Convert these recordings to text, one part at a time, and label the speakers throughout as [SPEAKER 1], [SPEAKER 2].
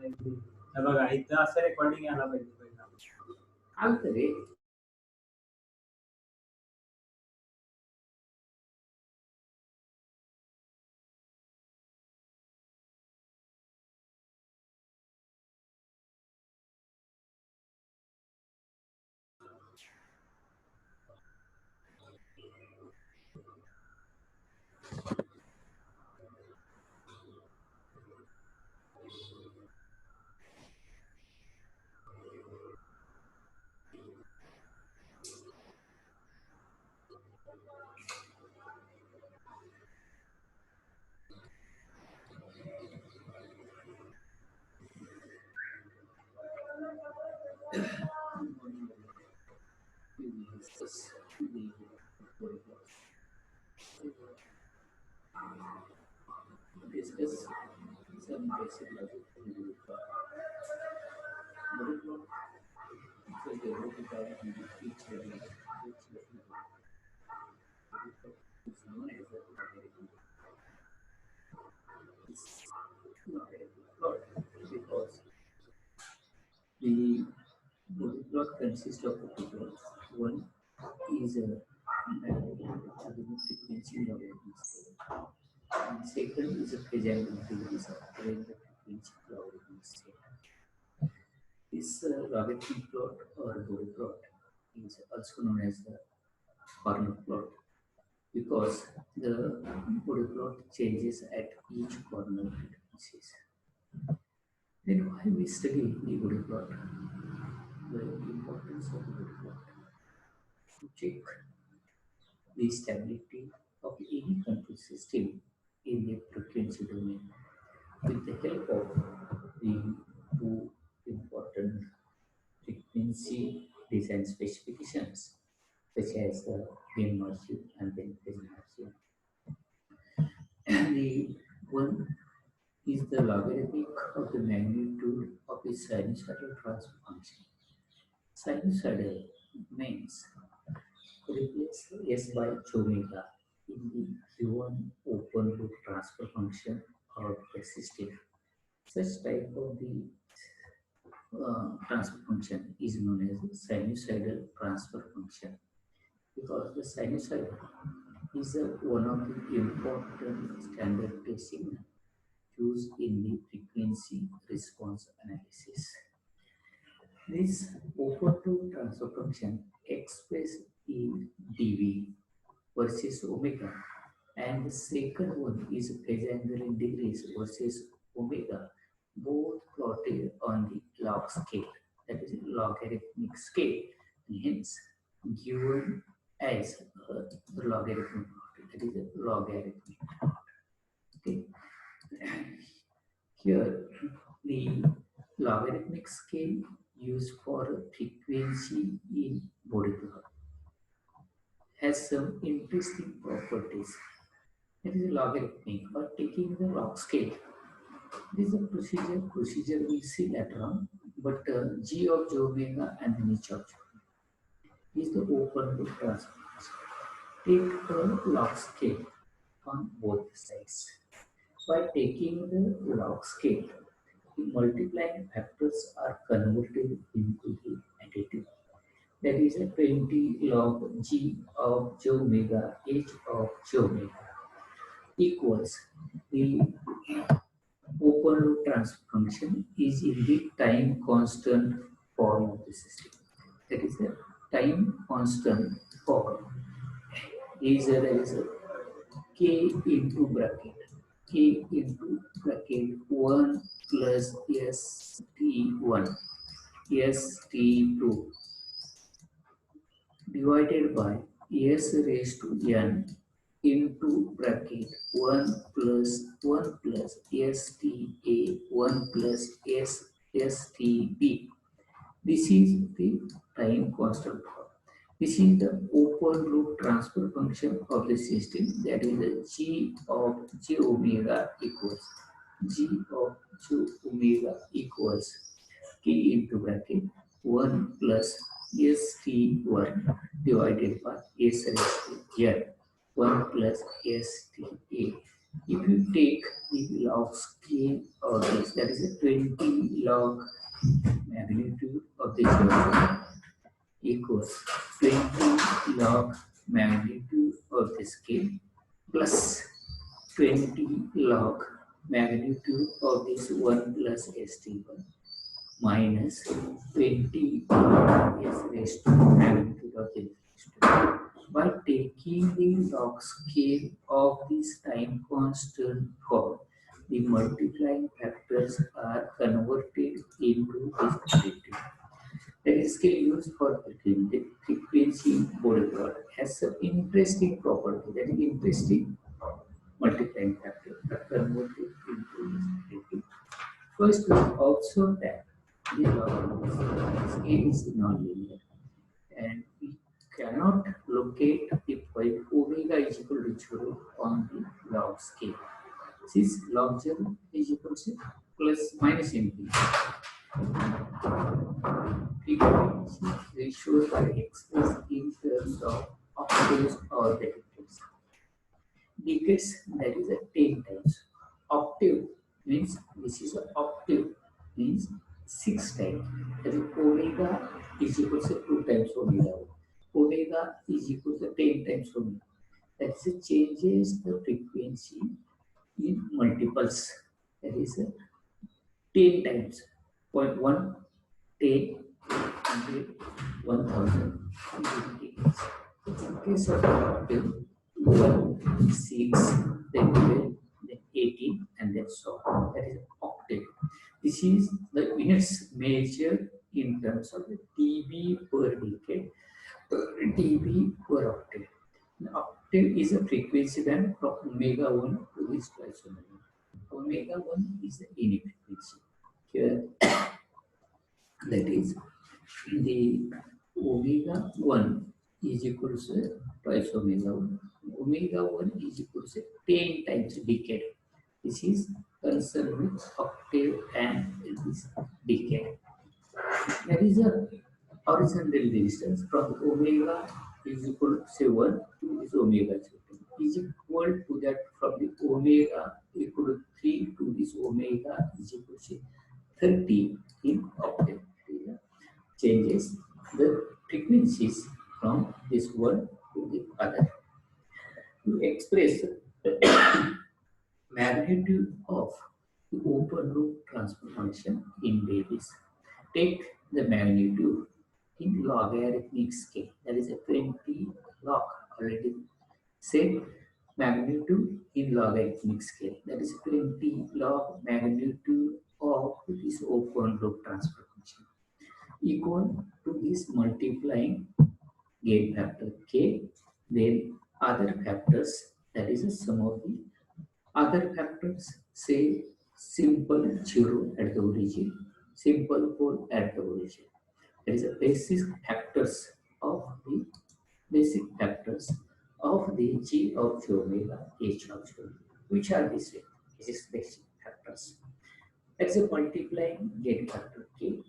[SPEAKER 1] हे बघा इथं असं रेकॉर्डिंग यायला पाहिजे पहिला.
[SPEAKER 2] आलं रे. Discuss some basic logic in Bode Plot. Bode Plot is a developed by each level. Bode Plot is known as a logarithmic. It's logarithmic plot because the Bode Plot consists of two plots. One is a algorithmic frequency logarithm scale. And second is a phasor degrees of the frequency logarithm scale. This logarithmic plot or Bode plot is also known as the corner plot because the Bode plot changes at each corner frequencies. Then why we study the Bode plot? The importance of the Bode plot to check the stability of any control system in the frequency domain with the help of the two important frequency design specifications such as the gain margin and then phase margin. And the one is the logarithmic of the magnitude of the sinusoidal transfer function. Sinusoidal means replace s by omega in the given open loop transfer function of the system. Such type of the transfer function is known as sinusoidal transfer function because the sinusoid is one of the important standard case signal used in the frequency response analysis. This open loop transfer function expressed in dV versus omega, and the second one is phase angle in degrees versus omega, both plotted on the log scale, that is logarithmic scale, and hence given as the logarithmic plot, that is a logarithmic plot. Okay. Here, the logarithmic scale used for frequency in Bode plot has some interesting properties. It is logarithmic, but taking the log scale. This is a procedure we see later on, but g of j omega and then h of j is the open loop transformation. Take the log scale on both sides. By taking the log scale, the multiplying factors are converted into the additive. That is a 20 log g of j omega h of j omega equals the open loop transfer function is in the time constant form of the system. That is the time constant form is there is a k into bracket 1 plus st1 st2 divided by s raised to n into bracket 1 plus sta 1 plus stb. This is the time constant form. This is the open loop transfer function of the system, that is the g of j omega equals k into bracket 1 plus st1 divided by s raised to n 1 plus sta If you take the log scale of this, that is a 20 log magnitude of the geometry equals 20 log magnitude of the scale plus 20 log magnitude of this 1 plus st1 minus 20 s raised to magnitude of the st2. By taking the log scale of this time constant form, the multiplying factors are converted into this additive. The scale used for the frequency Bode plot has some interesting property, that is interesting multiplying factor are converted into this additive. First, we observe that the scale is nonlinear and we cannot locate the point omega is equal to 0 on the log scale. Since log 0 is equal to plus minus infinity, frequency ratios are expressed in terms of octaves or decades. Decades, that is a 10 times. Octave means this is an octave means 6 times. That is omega is equal to 2 times omega. Omega is equal to 10 times omega. That is it changes the frequency in multiples. That is 10 times. 0.1, 10, 100, 1000. In case of octave, 1, 6, then 12, then 18, and then so on. That is octave. This is the units measured in terms of the dB per decade, dB per octave. The octave is a frequency band from omega 1 to this twice omega. Omega 1 is the unit frequency. Here, that is the omega 1 is equal to twice omega 1. Omega 1 is equal to 10 times decade. This is concerned with octave and this decade. There is a horizontal distance from omega is equal to say 1 to this omega is equal to that from the omega equal to 3 to this omega is equal to 30 in octave. Changes the frequencies from this one to the other. To express the magnitude of the open loop transfer function in dBs, take the magnitude in logarithmic scale. That is a 20 log already said magnitude in logarithmic scale. That is 20 log magnitude of this open loop transfer function equal to this multiplying gain factor k, then other factors, that is a sum of the other factors, say simple 0 at the origin, simple pole at the origin. That is the basic factors of the g of j omega, h of j omega, which are the same. This is basic factors. That is a multiplying gain factor k,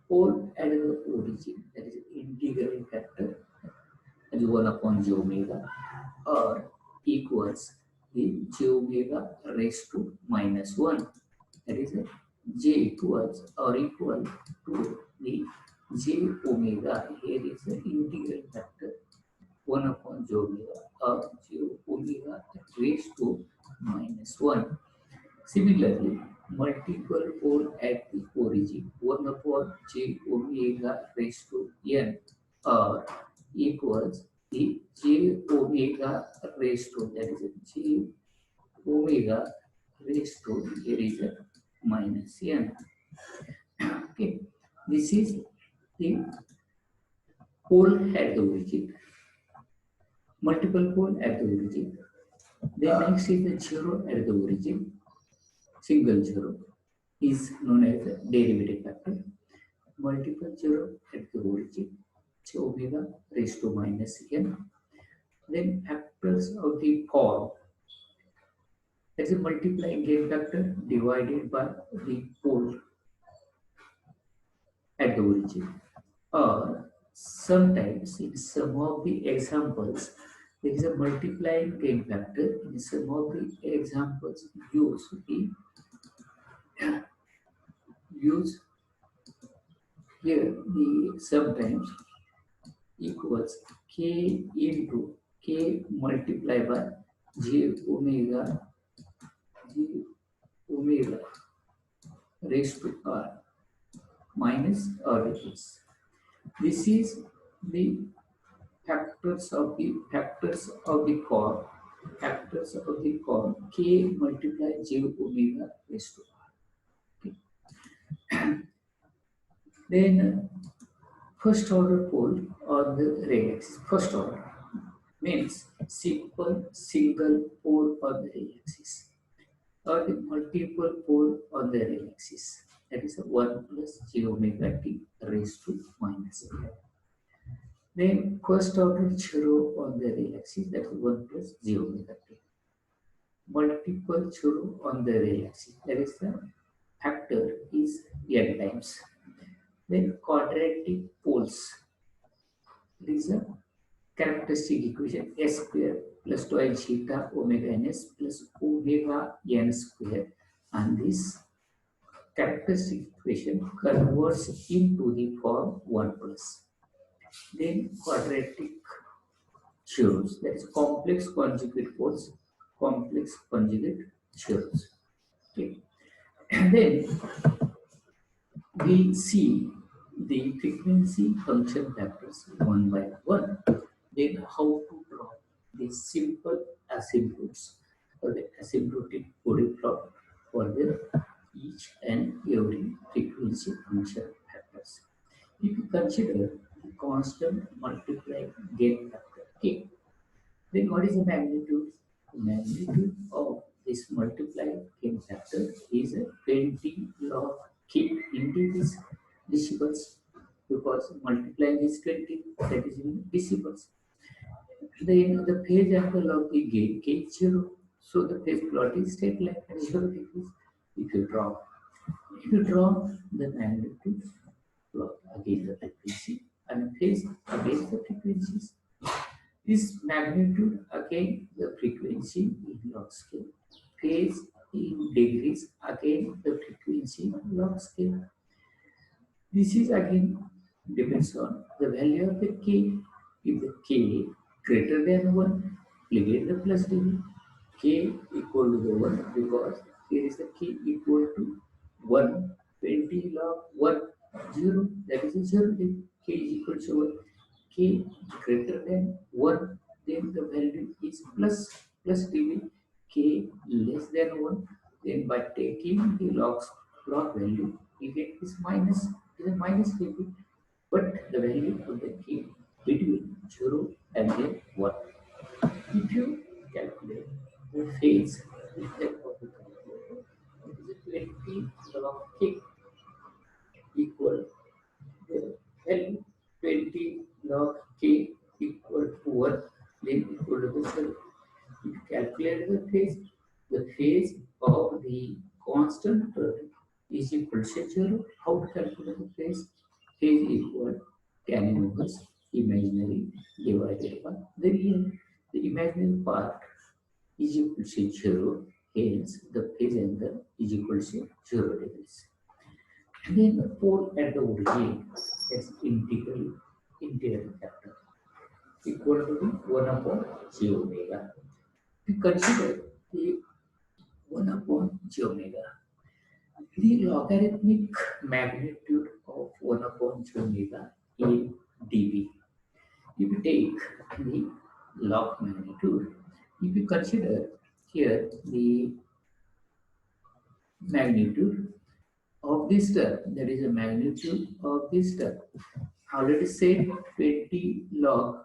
[SPEAKER 2] pole at the origin, that is integral factor, that is 1 upon j omega, or equals the j omega raised to minus 1. That is j equals or equal to the j omega. Here is the integral factor 1 upon j omega or j omega raised to minus 1. Similarly, multiple pole at the origin 1 upon j omega raised to n or equals the j omega raised to, that is j omega raised to, here is a minus n. Okay, this is the pole at the origin, multiple pole at the origin. Then next is the 0 at the origin, single 0 is known as the derivative factor. Multiple 0 at the origin, j omega raised to minus n. Then factors of the form, as a multiplying gain factor divided by the pole at the origin. Or sometimes in some of the examples, There is a multiplying gain factor. In some of the examples used, we use here the sometimes equals k into k multiplied by j omega j omega raised to r minus or equals. This is the factors of the form k multiply j omega raised to r. Okay. Then first order pole on the ray axis. First order means single pole on the ray axis or the multiple pole on the ray axis. That is a 1 plus j omega t raised to minus a. Then first order zero on the ray axis, that is 1 plus j omega t. Multiple zero on the ray axis, that is the factor is n times. Then quadratic poles, there is a characteristic equation s square plus twice zeta omega ns plus omega n square, and this characteristic equation converts into the form 1 plus. Then quadratic zeros, that is complex conjugate poles, complex conjugate zeros. Okay. And then we see the frequency function factors one by one. Then how to draw the simple asymptotes or the asymptotic Bode plot for the each and every frequency function factors. If you consider the constant multiplying gain factor k, then what is the magnitude? The magnitude of this multiplying gain factor is 20 log k into this decibels, because multiplying is 20, that is in decibels. Then the phase angle of the gain k is 0. So the phase plot is straight line at 0 degrees. If you draw the magnitude plot against the frequency and phase against the frequencies, this magnitude again the frequency in log scale, phase in degrees again the frequency in log scale. This is again depends on the value of the k. If the k greater than 1, negate the plus degree. K equal to the 1, because here is the k equal to 1, 20 log 1, 0, that is a 0 degree. K is equal to 1. K greater than 1, then the value is plus degree. K less than 1, then by taking the log value, we get this minus, is a minus degree. But the value of the k between 0 and then 1. If you calculate the phase with the help of the calculator, it is a 20 log k equal the value 20 log k equal to 1, then equal to the 0. If you calculate the phase of the constant term is equal to 0. How to calculate the phase? Phase equal tan inverse imaginary divided by the real. The imaginary part is equal to 0, hence the phase angle is equal to 0 degrees. And then the pole at the origin is integral factor equal to the 1 upon j omega. We consider the 1 upon j omega. The logarithmic magnitude of 1 upon j omega in dB. If you take the log magnitude, if you consider here the magnitude of this term, that is the magnitude of this term, already said 20 log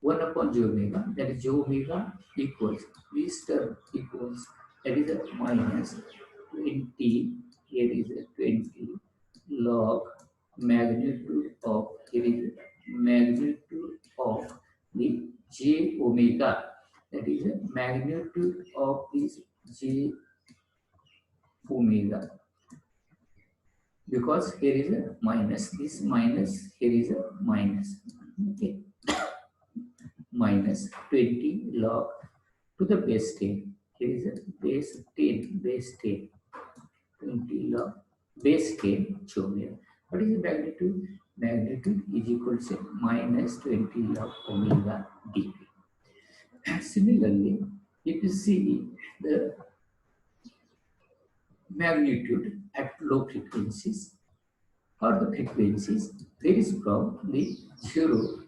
[SPEAKER 2] 1 upon j omega, that is j omega equals, this term equals, that is a minus 20, here is a 20 log magnitude of, here is a magnitude of the j omega, that is a magnitude of this j omega, because here is a minus, this minus, here is a minus. Okay. minus 20 log to the base 10. Here is a base 10, 20 log base 10 shown here. What is the magnitude? Magnitude is equal to minus 20 log omega dp. Similarly, if you see the magnitude at low frequencies or the frequencies varies from the 0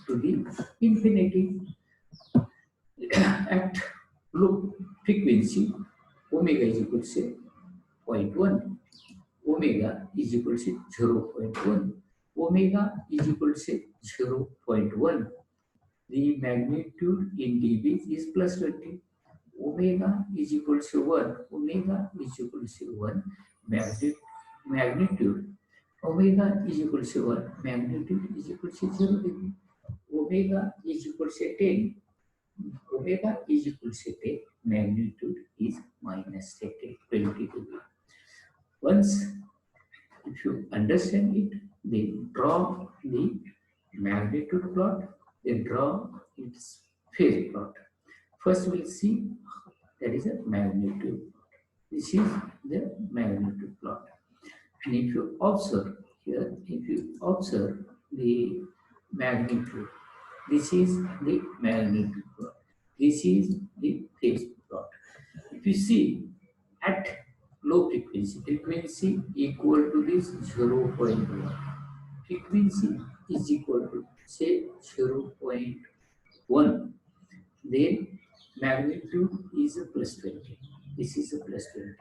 [SPEAKER 2] to the infinity. At low frequency, omega is equal to say 0.1, omega is equal to 0.1, omega is equal to say 0.1. The magnitude in dB is plus 20. Omega is equal to 1. Omega is equal to 1. Magnitude. Omega is equal to 1. Magnitude is equal to 0 dB. Omega is equal to 10. Omega is equal to 10. Magnitude is minus 20 dB. Once if you understand it, then draw the magnitude plot, then draw its phase plot. First we'll see that is a magnitude. This is the magnitude plot. And if you observe here, if you observe the magnitude, this is the magnitude plot. This is the phase plot. If you see at low frequency, frequency equal to this 0.1. Frequency is equal to say 0.1. Then magnitude is a plus 20. This is a plus 20.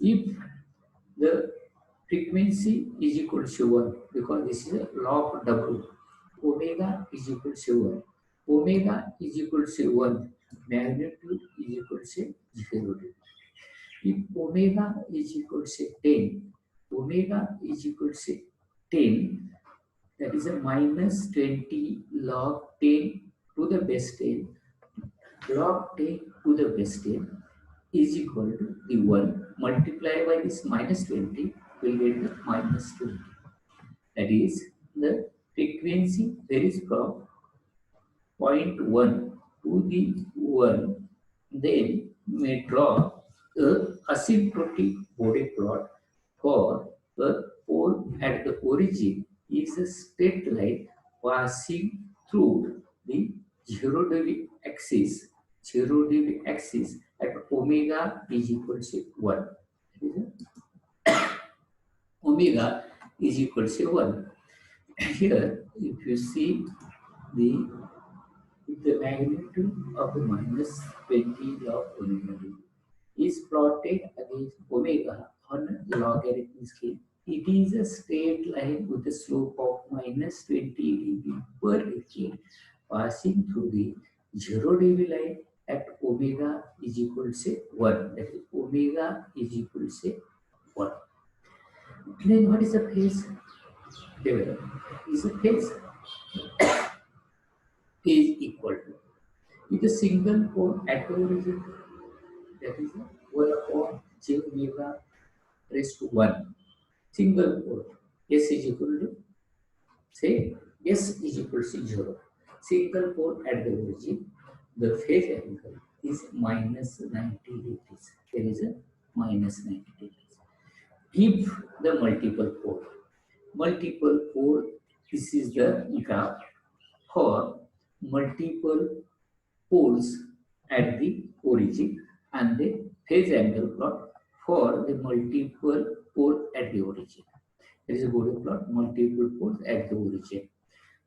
[SPEAKER 2] If the frequency is equal to 1, because this is a log W, omega is equal to 1. Omega is equal to 1. Magnitude is equal to 0. If omega is equal to 10, omega is equal to 10, that is a minus 20 log 10 to the base 10. Log 10 to the base 10 is equal to the 1 multiplied by this minus 20 will get the minus 20. That is the frequency varies from 0.1 to the 1. Then may draw a asymptotic Bode plot for the pole at the origin is a straight line passing through the 0 degree axis, at omega is equal to 1. Omega is equal to 1. Here, if you see the magnitude of the minus 20 log omega is plotted against omega on a logarithmic scale. It is a straight line with a slope of minus 20 dB per decade passing through the 0 dB line at omega is equal to 1. That is omega is equal to 1. Then what is the phase? Here is the phase equal to with a single pole at the origin, that is 1 upon j omega raised to 1. Single pole s is equal to say s is equal to 0. Single pole at the origin, the phase angle is minus 90 degrees. There is a minus 90 degrees. If the multiple pole, this is the graph for multiple poles at the origin and the phase angle plot for the multiple pole at the origin. There is a Bode plot, multiple poles at the origin.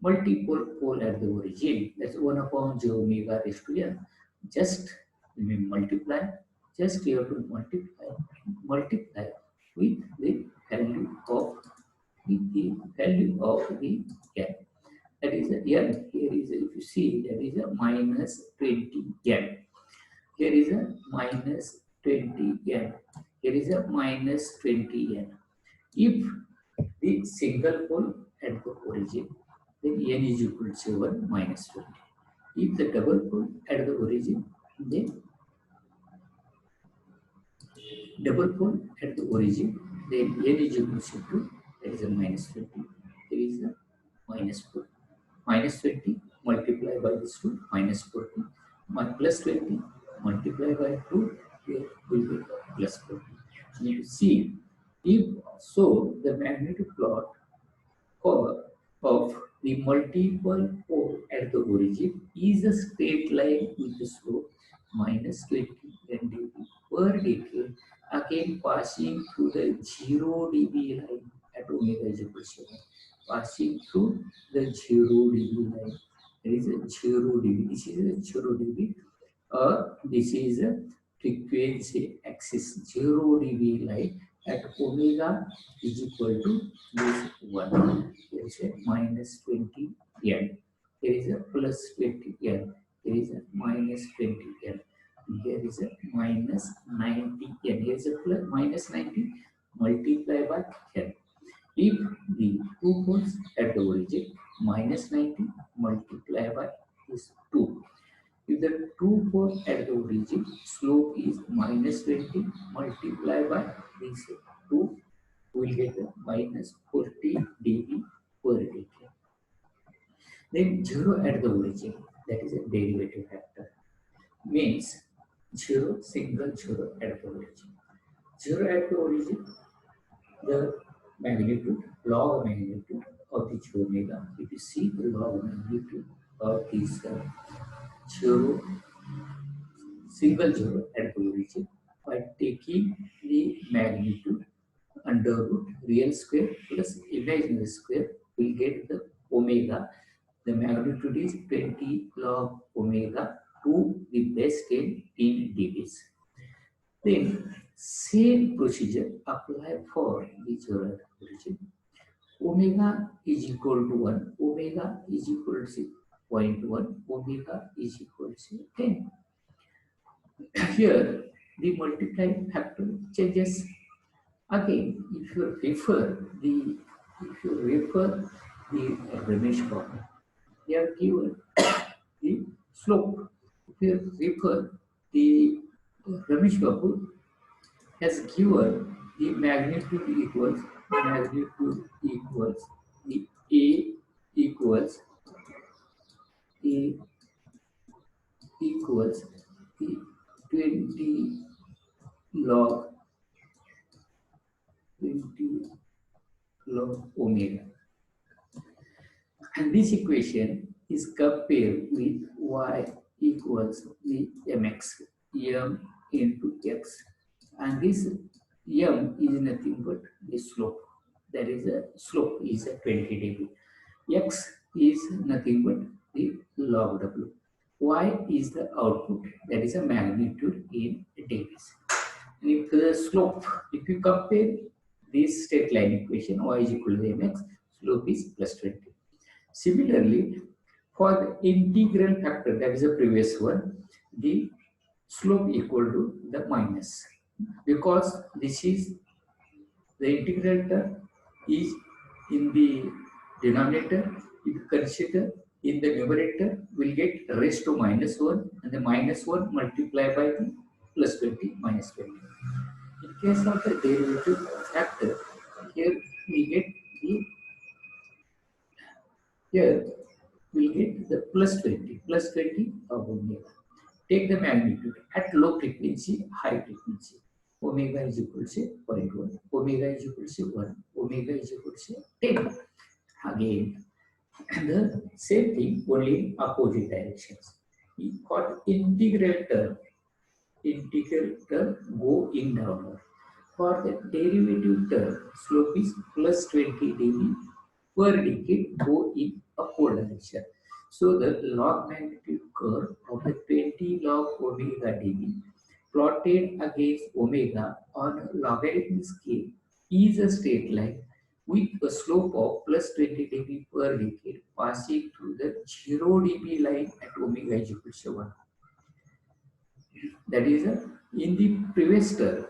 [SPEAKER 2] Multiple pole at the origin, that's 1 upon j omega raised to n. Just multiply, just you have to multiply with the value of the n. That is a n. Here is if you see that is a minus 20 n. Here is a minus 20 n. Here is a minus 20 n. If the single pole at the origin, then n is equal to 1 minus 20. If the double pole at the origin, then double pole at the origin, then n is equal to 2, that is a minus 20. There is a minus 4. minus 20 multiplied by this 2 minus 40 plus 20 multiplied by 2 here will be plus 40. You see, if so, the magnitude plot for of the multiple pole at the origin is a straight line with the slope minus 20 dB per decade, again passing through the 0 dB line at omega is equal to 1. Passing through the 0 dB line. There is a 0 dB. This is a 0 dB. This is a frequency axis 0 dB line at omega is equal to this 1. There is a minus 20 N. There is a plus 20 N. There is a minus 20 N. Here is a minus 90 N. Here is a plus minus 90 multiplied by N. If the two poles at the origin minus 90 multiplied by this 2. If the two poles at the origin slope is minus 20 multiplied by this 2, we will get a minus 40 dB per decade. Then 0 at the origin, that is a derivative factor, means 0 single 0 at the origin. 0 at the origin, the magnitude, log magnitude of the omega. If you see the log magnitude of this 0 single 0 at the origin, by taking the magnitude under root real square plus imaginary square, we get the omega. The magnitude is 20 log omega to the base 10 in dBs. Then same procedure apply for the 0 at origin. Omega is equal to 1, omega is equal to 0.1, omega is equal to 10. Here the multiplying factor changes. Again, if you refer the Ramesh problem, they are given the slope. If you refer the Ramesh Babu has given the magnitude equals the A equals the 20 log 20 log omega. And this equation is compared with y equals the mx, m into x. And this m is nothing but the slope. That is a slope is a 20 dB. X is nothing but the log w. Y is the output, that is a magnitude in dBs. And if the slope, if you compare this straight line equation, y is equal to mx, slope is plus 20. Similarly, for the integral factor, that is the previous one, the slope equal to the minus, because this is the integral term is in the denominator. If you consider in the numerator, we'll get raised to minus 1, and the minus 1 multiplied by the plus 20 minus 20. In case of the derivative factor, here we get the plus 20 of omega. Take the magnitude at low frequency, high frequency. Omega is equal to 0.1, omega is equal to 1, omega is equal to 10. Again, the same thing, only in opposite directions. For integral term go in downward. For the derivative term, slope is plus 20 dB per decade go in upward direction. So the log magnitude curve of the 20 log omega dB plotted against omega on a logarithmic scale is a straight line with a slope of plus 20 dB per decade passing through the 0 dB line at omega is equal to 1. That is in the previous term,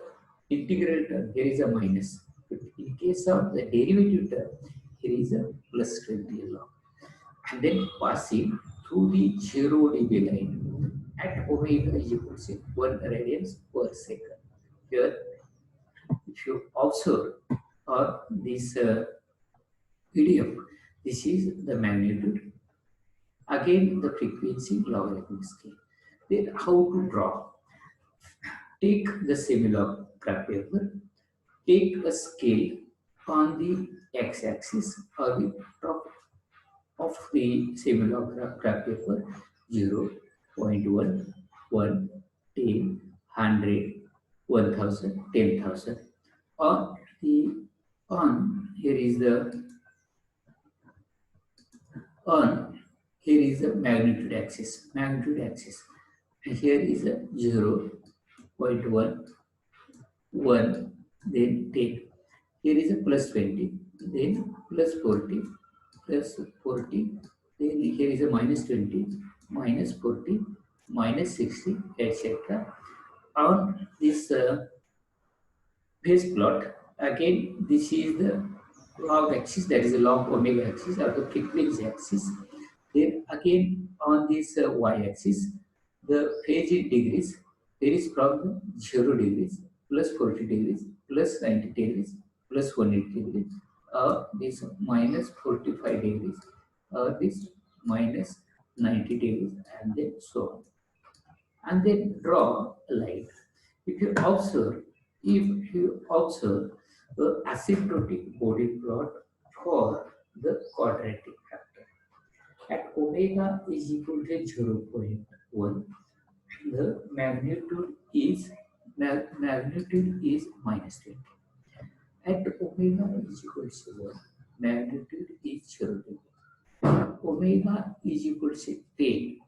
[SPEAKER 2] integral term, here is a minus. But in case of the derivative term, here is a plus 20 log. And then passing through the 0 dB line at omega is equal to 1 radians per second. Here, if you observe this PDF, this is the magnitude Again, the frequency logarithmic scale. Then how to draw? Take the semi-log graph paper, take a scale on the x-axis or the top of the semi-log graph paper 0, 0.1, 1, 10, 100, 1000, 10,000. Or the on here is the on here is the magnitude axis, and here is a 0, 0.1, 1, then 10. Here is a plus 20, then plus 40, plus 40, then here is a minus 20, minus 40, minus 60, etc. On this phase plot, again this is the log axis, that is the log omega axis or the frequency axis. Then again on this y-axis, the phase in degrees varies from 0 degrees, plus 40 degrees, plus 90 degrees, plus 180 degrees, this minus 45 degrees, this minus 90 degrees, and then so on. And then draw a line. If you observe the asymptotic Bode plot for the quadratic factor. At omega is equal to 0.1, the magnitude is minus 20. At omega is equal to 1, magnitude is 0. Omega is equal to 10,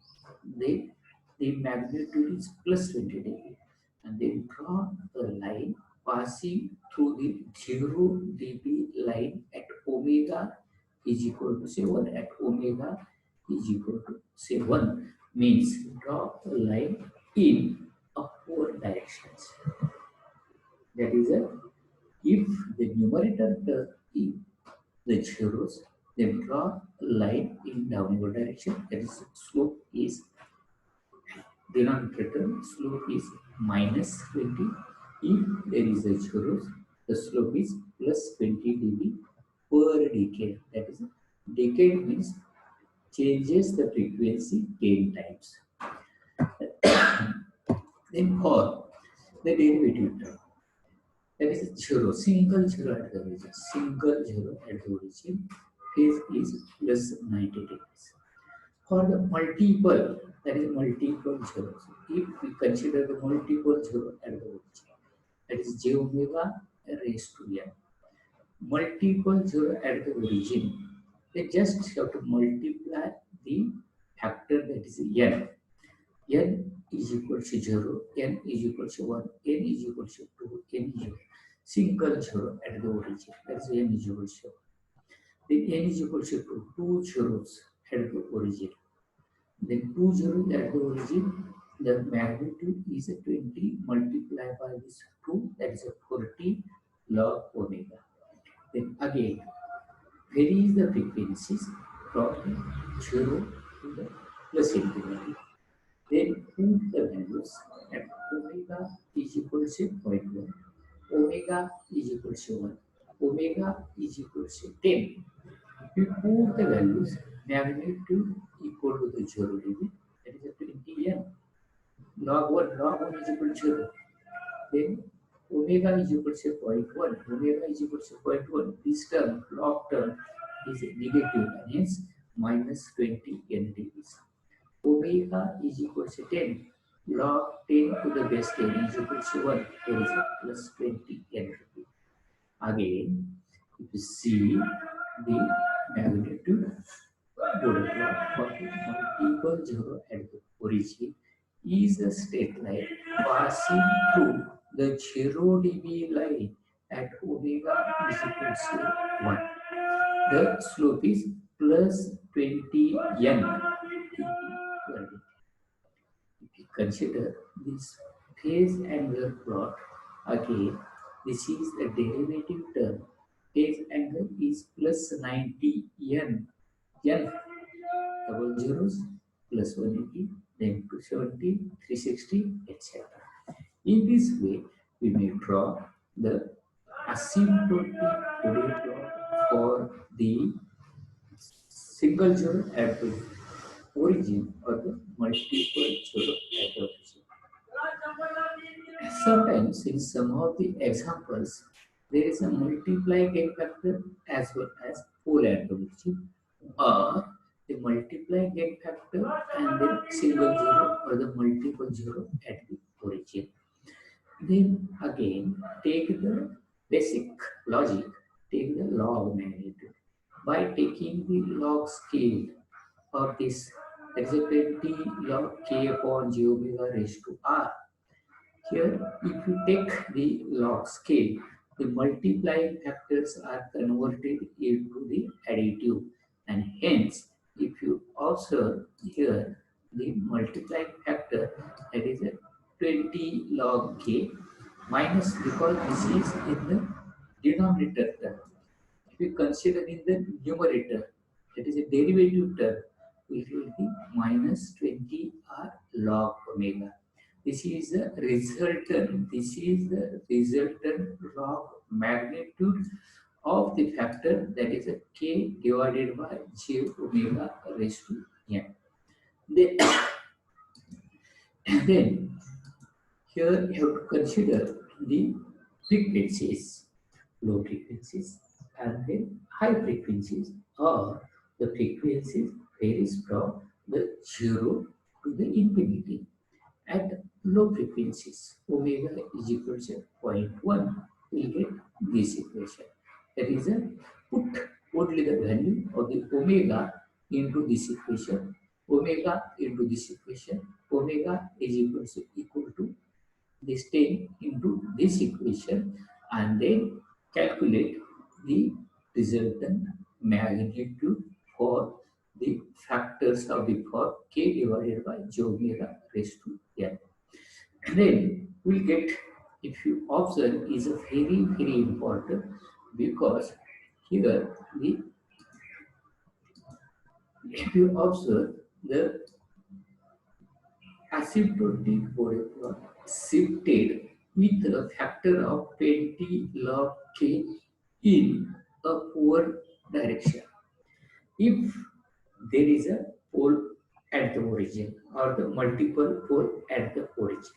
[SPEAKER 2] then the magnitude is plus 20 degrees. And then draw a line passing through the 0 dB line at omega is equal to say 1, at omega is equal to say 1, means draw a line in upward directions. That is if the numerator term is the zeros, then draw a line in downward direction, that is slope is denominator, slope is minus 20. If there is a zeros, the slope is plus 20 dB per decade. That is, decade means changes the frequency 10 times. Then for the derivative term, that is zero, single zero at the origin, phase is plus 90 degrees. For the multiple, that is multiple zeros, if we consider the multiple zero at the origin, that is j omega raised to n. Multiple zero at the origin, they just have to multiply the factor, that is n. N is equal to 0, n is equal to 1, n is equal to 2, n is equal to single zero at the origin, that is n is equal to. Then n is equal to 2 zeros at the origin. Then 2 zeros at the origin, the magnitude is 20 multiplied by this 2, that is 40 log omega. Then again, varies the frequencies from 0 to the plus infinity. Then put the values at omega is equal to 0.1, omega is equal to 1, omega is equal to 10. We put the values, magnitude equal to the 0 dB, that is a 20 n. Log 1 is equal to 0. Then omega is equal to 0.1, omega is equal to 0.1. This term, log term, is negative, and hence minus 20 n dBs. Omega is equal to 10. Log 10 to the base 10 is equal to 1. There is a plus 20 n dB. Again, if you see the magnitude Bode plot for multiple zero at the origin is a straight line passing through the 0 dB line at omega is equal to 1. The slope is plus 20 n. If you consider this phase angle plot, again, this is the derivative term. Phase angle is plus 90 n. N double zeros plus 180, then 270, 360, etc. In this way, we may draw the asymptotic Bode plot for the single zero at the origin or the multiple zero at the origin. Sometimes in some of the examples, there is a multiply gain factor as well as pole at the origin, or the multiply gain factor and then single zero or the multiple zero at the origin. Then again, take the basic logic, take the log magnitude. By taking the log scale of this, that is a 20 log k upon j omega raised to r. Here, if you take the log scale, the multiplying factors are converted into the additive, and hence, if you observe here the multiplying factor, that is a 20 log k minus, because this is in the denominator term. If we consider in the numerator, that is a derivative term, we will be minus 20 r log omega. This is the resultant. This is the resultant log magnitude of the factor, that is a k divided by j omega raised to n. Then, then here you have to consider the frequencies, low frequencies, and then high frequencies, or the frequencies varies from the 0 to the infinity. At low frequencies, omega is equal to zero point 0.1, we get this equation. That is a put only the value of the omega into this equation, omega into this equation, omega is equal to this 10 into this equation, and then calculate the resultant magnitude for the factors of the for k divided by j omega raised to n. Then we get, if you observe, is a very important, because here the, if you observe the asymptotic Bode plot shifted with a factor of 20 log k in upward direction. If there is a pole at the origin or the multiple pole at the origin.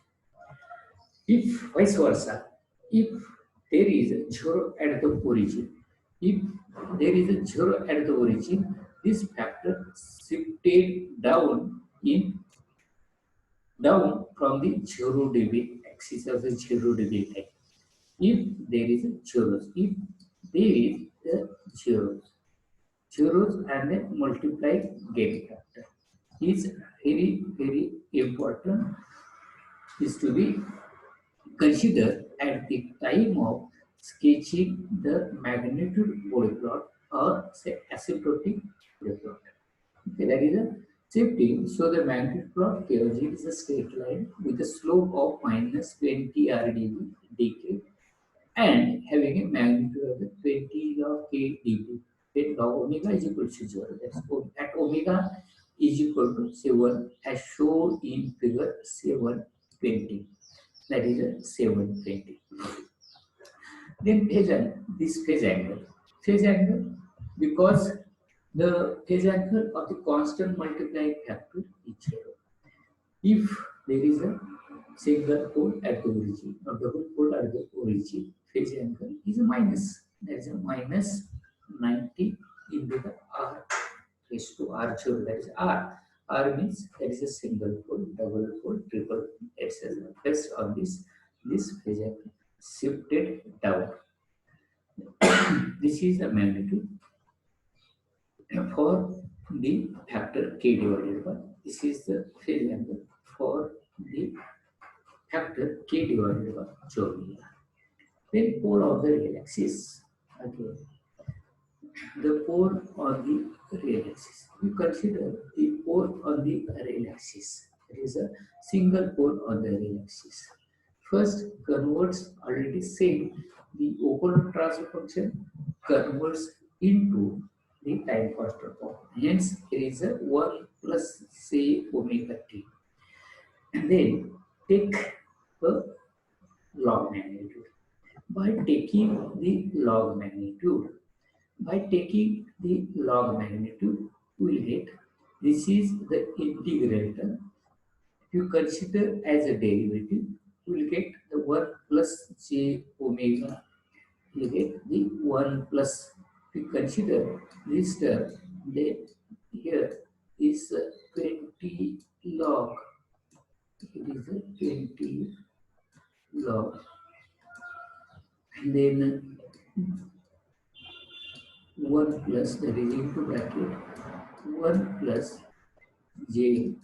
[SPEAKER 2] If vice versa, if there is a zero at the origin, if there is a zero at the origin, this factor shifted down from the 0 dB axis of the 0 dB line. If there is a zeros, if there is a zeros and then multiply gain factor is very important, is to be considered at the time of sketching the magnitude Bode plot, or say asymptotic Bode plot. Okay, that is a shifting. So the magnitude plot here is a straight line with a slope of minus 20 RdB decay and having a magnitude of 20 log k dB. Then log omega is equal to 0. That's at omega is equal to 7 as shown in figure 720. That is a 720. Then phase angle. Phase angle, because the phase angle of the constant multiplying factor is 0. If there is a single pole at the origin or double pole at the origin, phase angle is a minus. That is a minus 90 into the r raised to r0. That is r. R means there is a single pole, double pole, triple, etc. Based on this phase angle shifted down. This is the magnitude for the factor k divided by. This is the phase angle for the factor k divided by j omega. Then pole of the real axis. Again, the pole on the real axis. We consider the pole on the real axis. There is a single pole on the real axis. First, converts, already said, the open transfer function converts into the time constant form. Hence, there is a 1 plus say omega t. And then take a log magnitude. By taking the log magnitude, we will get This is the integral term. If you consider as a derivative, you will get the 1 plus j omega. You get the 1 plus. If you consider this term, then here is 20 log. It is a 20 log. And then 1 plus, that is into bracket, 1 plus j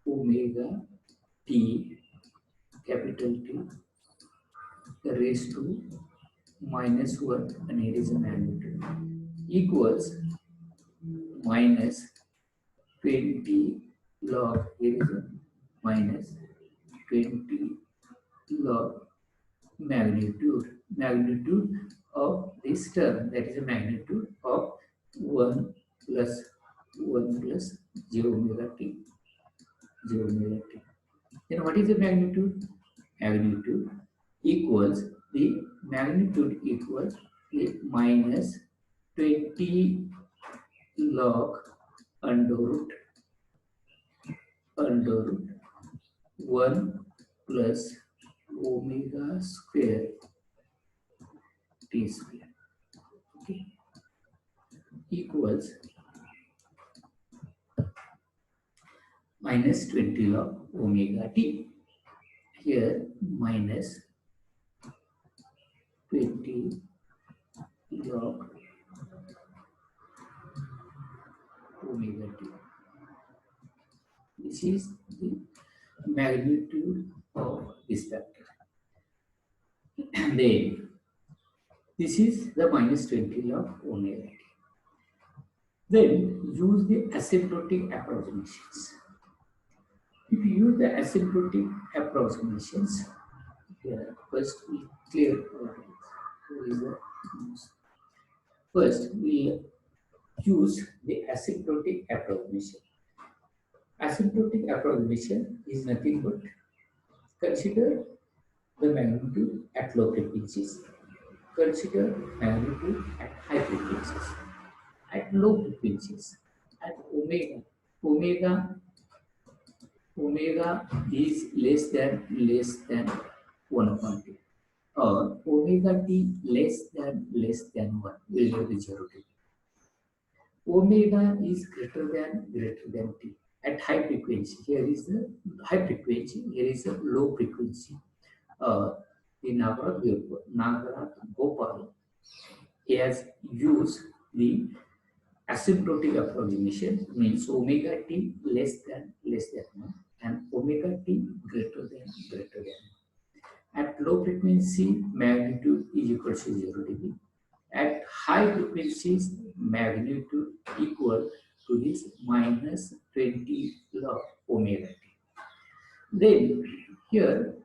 [SPEAKER 2] omega t, capital T, raised to minus 1, and here is a magnitude, equals minus 20 log, here is a minus 20 log magnitude of this term, that is a magnitude of 1 plus 1 plus j omega t, j omega t. Then what is the magnitude? Magnitude equals the magnitude equals the minus 20 log under root 1 plus omega square t square, okay, equals minus 20 log omega t. Here minus 20 log omega t. This is the magnitude of this factor. And then this is the minus 20 log omega t. Then use the asymptotic approximations. If you use the asymptotic approximations, here first we clear what is the first we use the asymptotic approximation. Asymptotic approximation is nothing but consider the magnitude at low frequencies, consider magnitude at high frequencies. At low frequencies, at omega is less than 1 upon t, or omega t less than 1 will give the 0 t. Omega is greater than t at high frequency. Here is the high frequency, here is the low frequency. The Nagara Gopal, he has used the asymptotic approximation, means omega t less than 1 and omega t greater than 1. At low frequency, magnitude is equal to 0 dB. At high frequencies, magnitude equal to this minus 20 log omega t. Then here,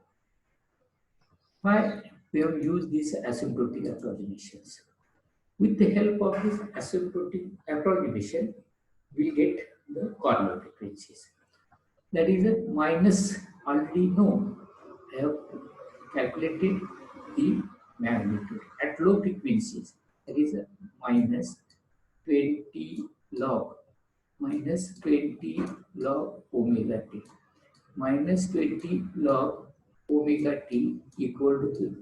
[SPEAKER 2] why we have used these asymptotic approximations? With the help of this asymptotic approximation, we get the corner frequencies. That is a minus, already known. I have calculated the magnitude at low frequencies. That is a minus 20 log omega t, minus 20 log omega t equal to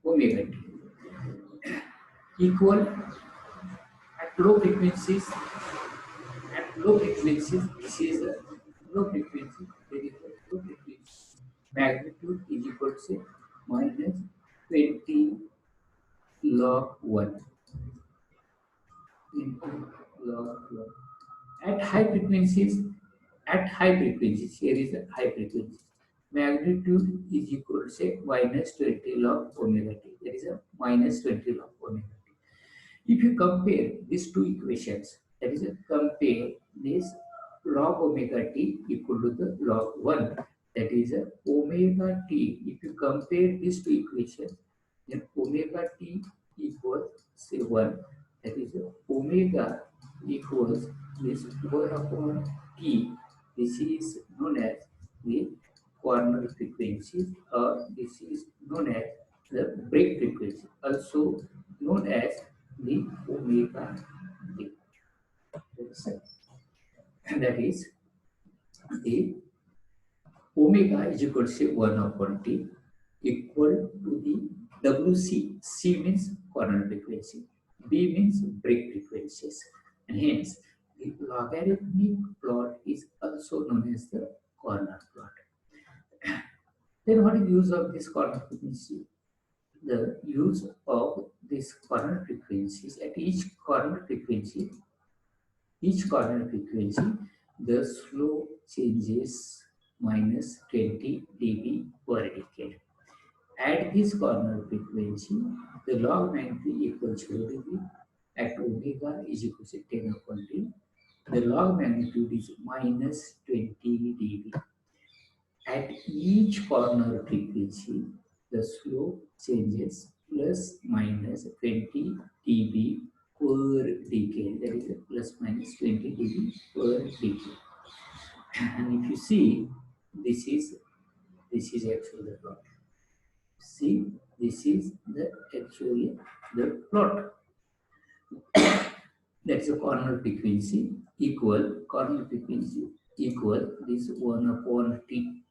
[SPEAKER 2] omega t, equal at low frequencies. This is a low frequency. There is a low frequency. Magnitude is equal to minus 20 log 1 into log 1. At high frequencies, here is a high frequency. Magnitude is equal to say minus 20 log omega t. There is a minus 20 log omega t. If you compare these two equations, that is, compare this log omega t equal to the log 1, that is omega t. If you compare these two equations, then omega t equals say 1, that is omega equals this 1 upon t. This is known as the corner frequency, or this is known as the break frequency, also known as the omega t. and that is the omega is equal to say 1 upon t equal to the WC. C means corner frequency, B means break frequencies, and hence the logarithmic plot is also known as the corner plot. Then what is the use of this corner frequency? The use of this corner frequencies at each corner frequency, the slope changes minus 20 dB per decade. At this corner frequency, the log 90 equals 0 dB. At omega is equal to 10 upon t. The log magnitude is minus 20 dB. At each corner frequency, the slope changes plus minus 20 dB per decade. That is a plus minus 20 dB per decade. And if you see, this is actually the plot. See, this is the actually the plot. That's a corner frequency equal this 1 upon t.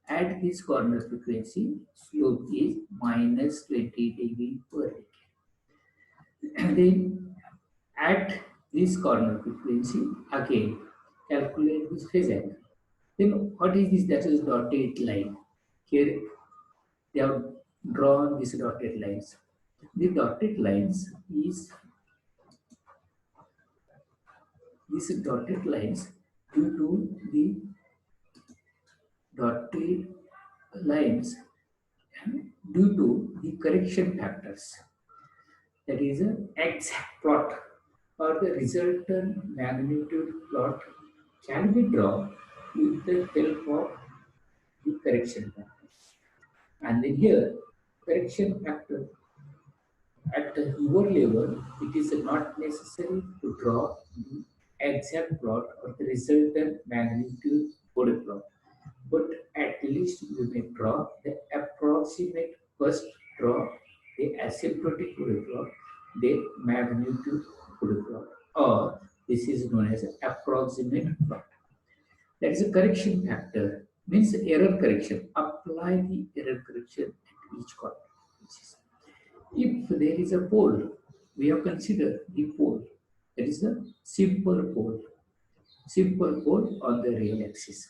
[SPEAKER 2] At this corner frequency, slope is minus 20 dB per decade. And then at this corner frequency, again calculate this phase angle. Then what is this? That is dotted line. Here they have drawn these dotted lines. The dotted lines is these dotted lines due to the dotted lines due to the correction factors. That is a exact plot or the resultant magnitude plot can be drawn with the help of the correction factors. And then here, correction factor at the lower level, it is not necessary to draw the exact plot or the resultant magnitude Bode plot. But at least you may draw the approximate first draw the asymptotic Bode plot, the magnitude Bode plot, or this is known as approximate plot. That is a correction factor, means error correction. Apply the error correction at each corner. If there is a pole, we have considered the pole. That is a simple pole on the real axis.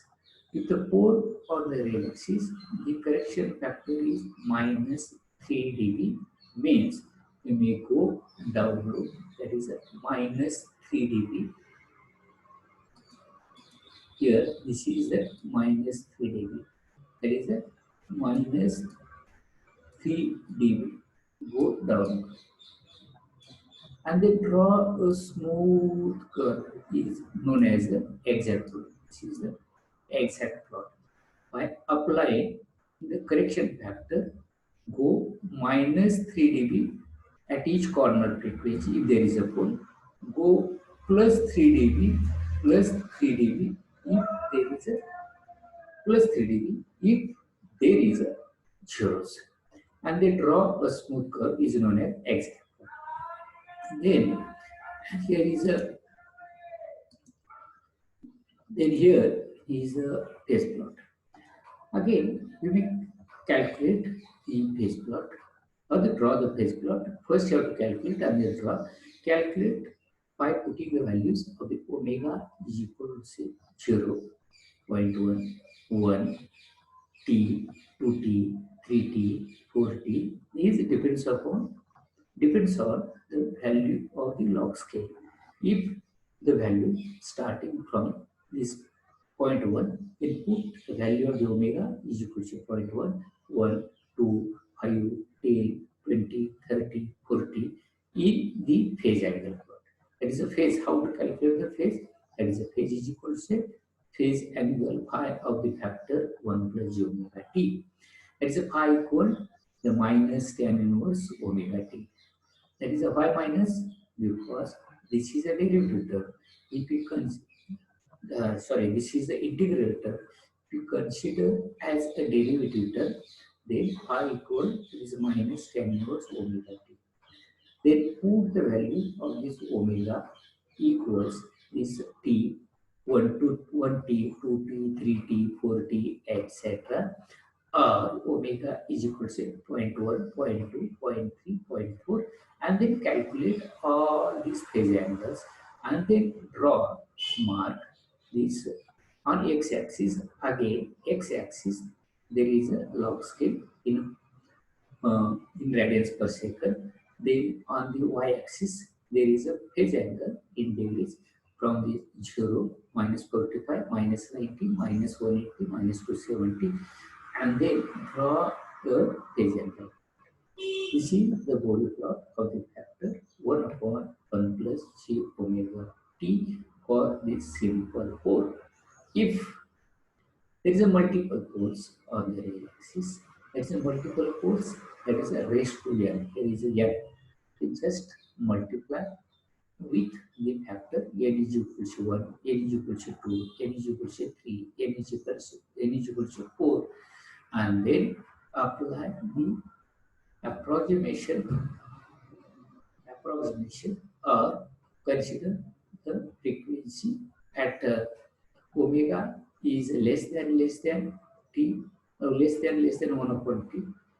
[SPEAKER 2] If the pole on the real axis, the correction factor is minus 3 dB, means we may go down low, that is a minus 3 dB. Here, this is the minus 3 dB, that is a minus 3 dB. Go down and they draw a smooth curve is known as the exact plot. This is the exact plot. By applying the correction factor, go minus 3 dB at each corner frequency if there is a pole, go plus 3 dB if there is a plus 3 dB if there is a zeros. And they draw a smooth curve is known as exact. Then here is a phase plot. Again, we may calculate the phase plot or draw the phase plot. First, you have to calculate and then draw. Calculate by putting the values of the omega is equal to say 0, 0.1, 1, t, 2t, 3t, 4t. These depends on the value of the log scale. If the value starting from this 0.1, then put the value of the omega is equal to 0.1, 1, 2, 5, 10, 20, 30, 40 in the phase angle plot. That is a phase. How to calculate the phase? That is a phase is equal to phase angle phi of the factor 1 plus j omega t. That is a phi equal the minus tan inverse omega t. That is a y minus because this is a derivative term. If you this is the integral term. If you consider as a derivative term, then y equal is minus tan inverse omega t. Then put the value of this omega equals this t 1 to 1t, 2t, 3t, 4t, etc. Or omega is equal to zero point 0.1, zero point 0.2, zero point 0.3, zero point 0.4, and then calculate all these phase angles and then draw, mark this on x-axis. Again, x-axis there is a log scale in radians per second. Then on the y-axis there is a phase angle in degrees from the 0, minus 45, minus 90, minus 180, minus 270, and then draw the phase angle. This is the Bode plot of the factor 1 upon 1 plus j omega t for this simple pole. If there is a multiple poles on the rail axis, there is a multiple poles, that is a raised to n, there is a n. We just multiply with the factor n is equal to 1, n is equal to 2, n is equal to 3, n is equal to 4, and then apply the approximation or consider the frequency at omega is less than t, or less than 1 upon t,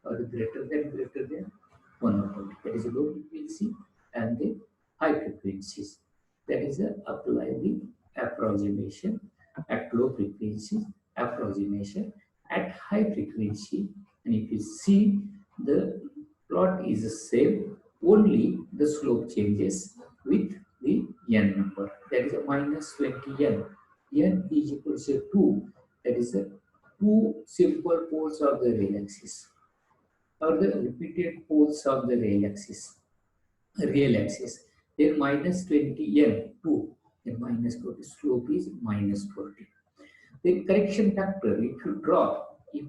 [SPEAKER 2] or greater than 1 upon t. That is a low frequency and the high frequencies. That is a apply the approximation at low frequency, approximation at high frequency, and if you see the plot is the same, only the slope changes with the n number. That is a minus 20 n. N is equal to 2. That is the two simple poles of the rail axis, or the repeated poles of the rail axis. Then minus 20 n 2. Then minus 40. Slope is minus 40. The correction factor, if you draw, if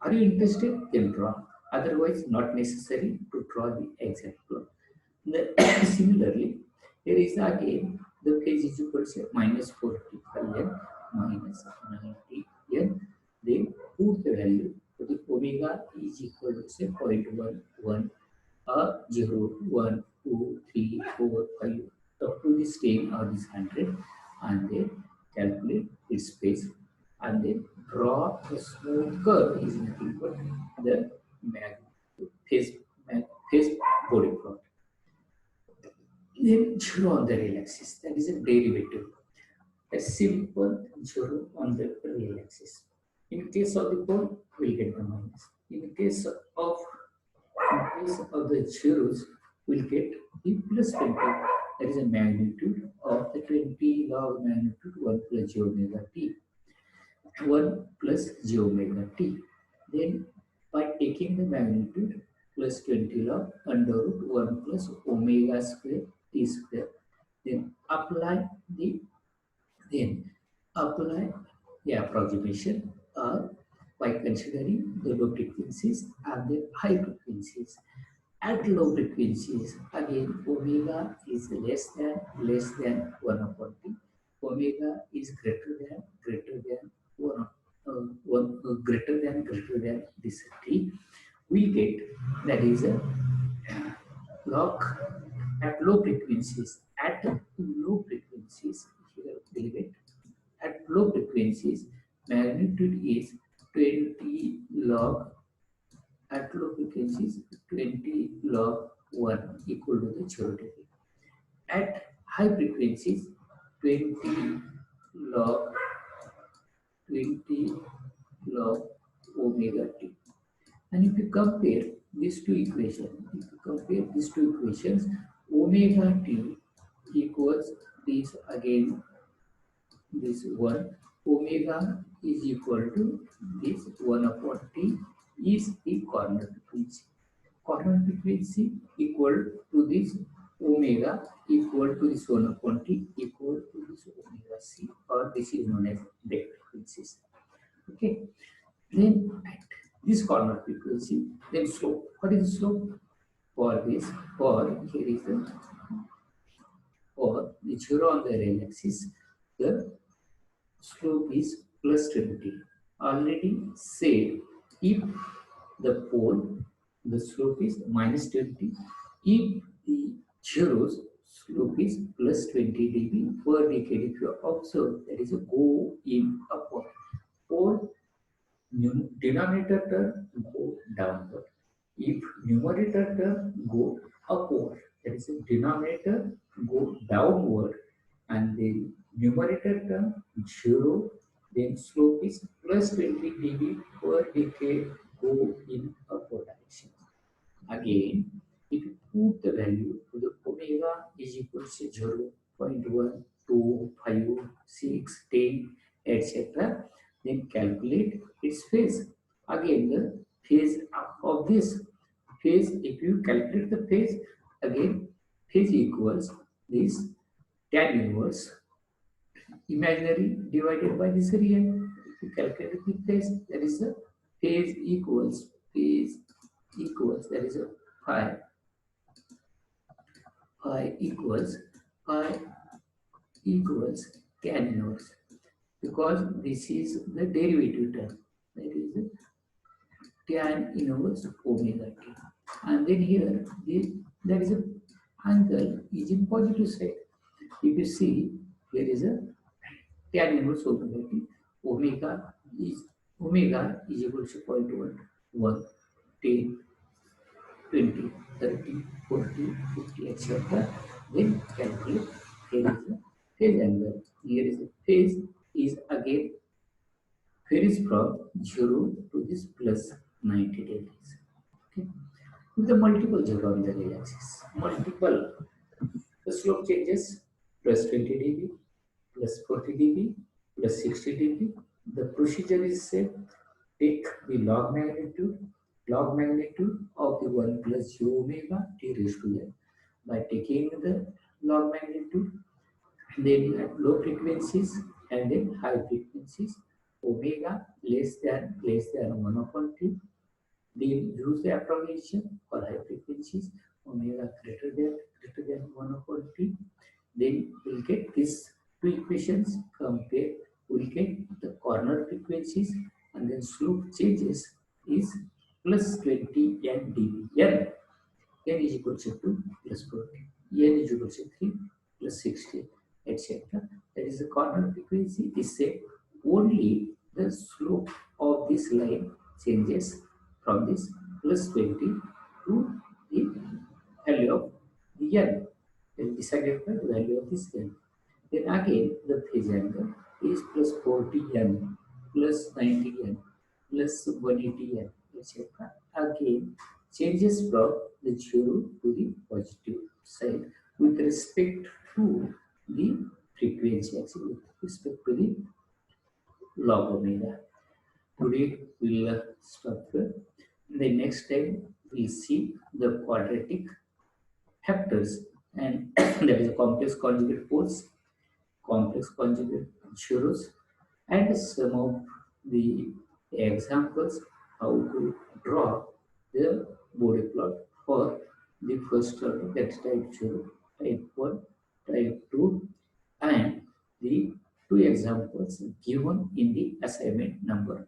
[SPEAKER 2] are you interested, then draw. Otherwise, not necessary to draw the exact plot. Similarly, there is again the phase is equal to minus 45 n, minus 90 n. Then put the value for the omega is equal to say 0.11 or 0, 1, 2, 3, 4, 5, up to this 10 or this 100, and then calculate its phase, and then draw a smooth curve is nothing but the phase Bode plot. Then 0 on the real axis, that is a derivative. A simple 0 on the real axis. In case of the pole, we'll get the minus. In case of the zeros, we'll get the plus 20. That is a magnitude of the 20 log magnitude 1 plus j omega t. 1 plus j omega t. Then by taking the magnitude plus 20 log under root 1 plus omega square t square, then apply the approximation by considering the low frequencies and the high frequencies. At low frequencies, again omega is less than 1 upon t. Omega is greater than 1, greater than this t. We get that is a log at low frequencies. At low frequencies, here we get at low frequencies, magnitude is 20 log. At low frequencies, 20 log 1 equal to the 0 degree. At high frequencies, 20 log 20 log omega t. And if you compare these two equations, omega t equals this again, this 1, omega is equal to this 1 upon t is the corner frequency. Corner frequency equal to this omega equal to this 1 upon t equal to this omega c, or this is known as dead frequencies. Okay. Then at this corner frequency, then slope. What is the slope for this? Here is the for the 0 on the rail axis, the slope is plus 20. Already said, if the pole, the slope is minus 20. If the zeros, slope is plus 20 dB per decade. If you observe, there is a go in upward. Or denominator term go downward. If numerator term go upward, that is a denominator go downward, and then numerator term 0, then slope is plus 20 dB per decade go in upward direction. Again, if you put the value to the omega is equal to 0, 0.1, 2, 5, 6, 10, etc., then calculate its phase. Again, the phase of this phase, if you calculate the phase, again, phase equals this tan inverse imaginary divided by this real. If you calculate the phase, that is the phase equals that is a phi equals pi equals tan inverse, because this is the derivative term, that is the tan inverse omega t. And then here there is a angle is in positive side. If you see, here is a tan inverse omega t. Omega is equal to 0.1, 1, 10, 20, 30, 40, 50, etc. Then calculate. Here is the phase angle. Here is the phase is again varies from 0 to this plus 90 degrees. Okay. With the multiple 0 on the y-axis, multiple, the slope changes plus 20 dB, plus 40 dB, plus 60 dB. The procedure is same. Take the log magnitude of the 1 plus j omega t raised to n. By taking the log magnitude, then at low frequencies and then high frequencies, omega less than 1 upon t. Then use the approximation for high frequencies, omega greater than 1 upon t. Then we'll get these two equations, compare, we'll get the corner frequencies, and then slope changes is plus 20 n dB. N is equal to 2 plus 40, n is equal to 3 plus 60, etc. That is the corner frequency is same. Only the slope of this line changes from this plus 20 to the value of the n. Then decided by the value of this n. Then again the phase angle is plus 40n, plus 90n, plus 180n, etc. Again changes from the 0 to the positive side with respect to the frequency, actually with respect to the log omega. Today we'll stop here. The next time we'll see the quadratic factors, and that is a complex conjugate poles, complex conjugate zeros, and some of the examples how to draw the Bode plot for the first order, that's type 0, type 1, type 2, and the two examples given in the assignment number